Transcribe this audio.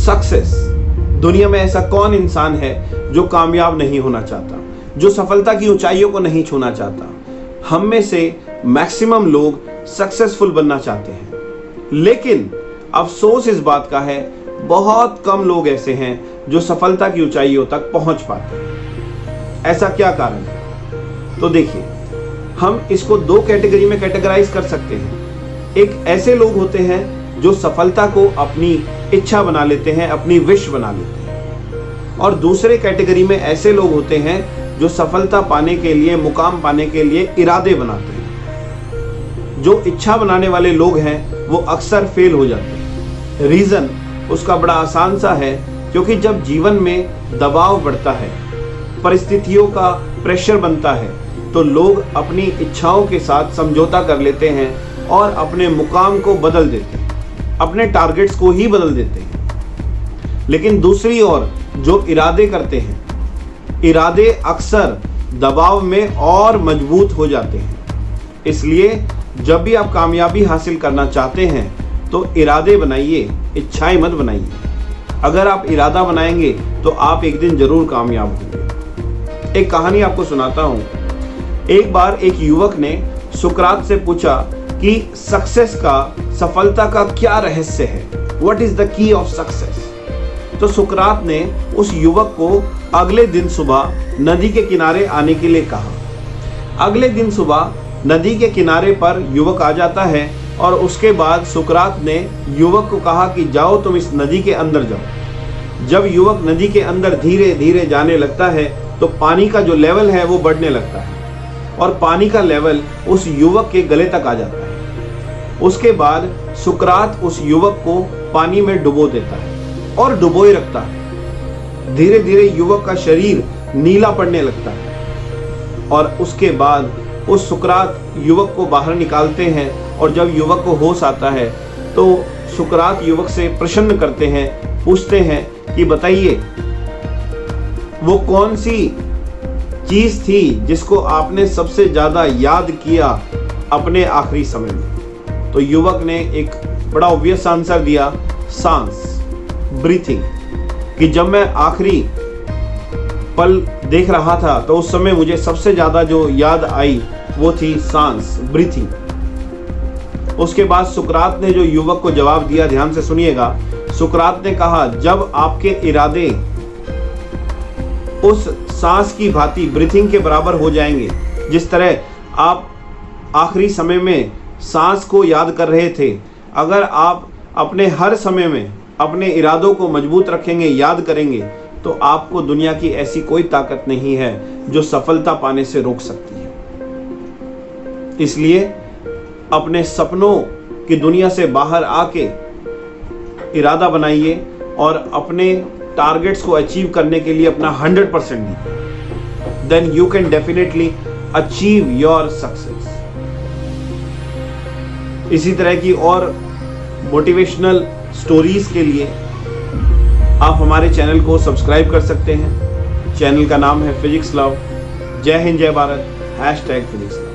Success. दुनिया में ऐसा कौन इंसान है जो कामयाब नहीं होना चाहता, जो सफलता की ऊंचाइयों को नहीं छूना चाहता। हम में से मैक्सिमम लोग सक्सेसफुल बनना चाहते हैं, लेकिन अफसोस इस बात का है बहुत कम लोग ऐसे हैं जो सफलता की ऊंचाइयों तक पहुंच पाते हैं। ऐसा क्या कारण है? तो देखिए, हम इसको दो कैटेगरी में कैटेगराइज कर सकते हैं। एक ऐसे लोग होते हैं जो सफलता को अपनी इच्छा बना लेते हैं, अपनी विश बना लेते हैं, और दूसरे कैटेगरी में ऐसे लोग होते हैं जो सफलता पाने के लिए, मुकाम पाने के लिए इरादे बनाते हैं। जो इच्छा बनाने वाले लोग हैं वो अक्सर फेल हो जाते हैं। रीजन उसका बड़ा आसान सा है, क्योंकि जब जीवन में दबाव बढ़ता है, परिस्थितियों का प्रेशर बनता है, तो लोग अपनी इच्छाओं के साथ समझौता कर लेते हैं और अपने मुकाम को बदल देते हैं, अपने टारगेट्स को ही बदल देते हैं। लेकिन दूसरी ओर जो इरादे करते हैं, इरादे अक्सर दबाव में और मजबूत हो जाते हैं। इसलिए जब भी आप कामयाबी हासिल करना चाहते हैं तो इरादे बनाइए, इच्छाएं मत बनाइए। अगर आप इरादा बनाएंगे तो आप एक दिन जरूर कामयाब होंगे। एक कहानी आपको सुनाता हूं। एक बार एक युवक ने सुकरात से पूछा कि सक्सेस का, सफलता का क्या रहस्य है? What is the key of success? तो सुकरात ने उस युवक को अगले दिन सुबह नदी के किनारे आने के लिए कहा। अगले दिन सुबह नदी के किनारे पर युवक आ जाता है और उसके बाद सुकरात ने युवक को कहा कि जाओ तुम इस नदी के अंदर जाओ। जब युवक नदी के अंदर धीरे धीरे जाने लगता है तो पानी का जो लेवल है वो बढ़ने लगता है और पानी का लेवल उस युवक के गले तक आ जाता है। उसके बाद सुकरात उस युवक को पानी में डुबो देता है और डुबोए रखता है। धीरे धीरे युवक का शरीर नीला पड़ने लगता है और उसके बाद उस सुकरात युवक को बाहर निकालते हैं और जब युवक को होश आता है तो सुकरात युवक से प्रश्न करते हैं, पूछते हैं कि बताइए वो कौन सी चीज थी जिसको आपने सबसे ज्यादा याद किया अपने आखिरी समय में? तो युवक ने एक बड़ा ऑब्वियस आंसर दिया, सांस, ब्रीथिंग, कि जब मैं आखिरी पल देख रहा था तो उस समय मुझे सबसे ज्यादा जो याद आई वो थी सांस, ब्रीथिंग। उसके बाद सुकरात ने जो युवक को जवाब दिया, ध्यान से सुनिएगा। सुकरात ने कहा, जब आपके इरादे उस सांस की भांति, ब्रीथिंग के बराबर हो जाएंगे, जिस तरह आप आखिरी समय में सांस को याद कर रहे थे, अगर आप अपने हर समय में अपने इरादों को मजबूत रखेंगे, याद करेंगे, तो आपको दुनिया की ऐसी कोई ताकत नहीं है जो सफलता पाने से रोक सकती है। इसलिए अपने सपनों की दुनिया से बाहर आके इरादा बनाइए और अपने टारगेट्स को अचीव करने के लिए अपना 100% दीजिए। Then you can definitely achieve your success. इसी तरह की और मोटिवेशनल स्टोरीज के लिए आप हमारे चैनल को सब्सक्राइब कर सकते हैं। चैनल का नाम है फिजिक्स लव। जय हिंद, जय भारत, #फिजिक्स।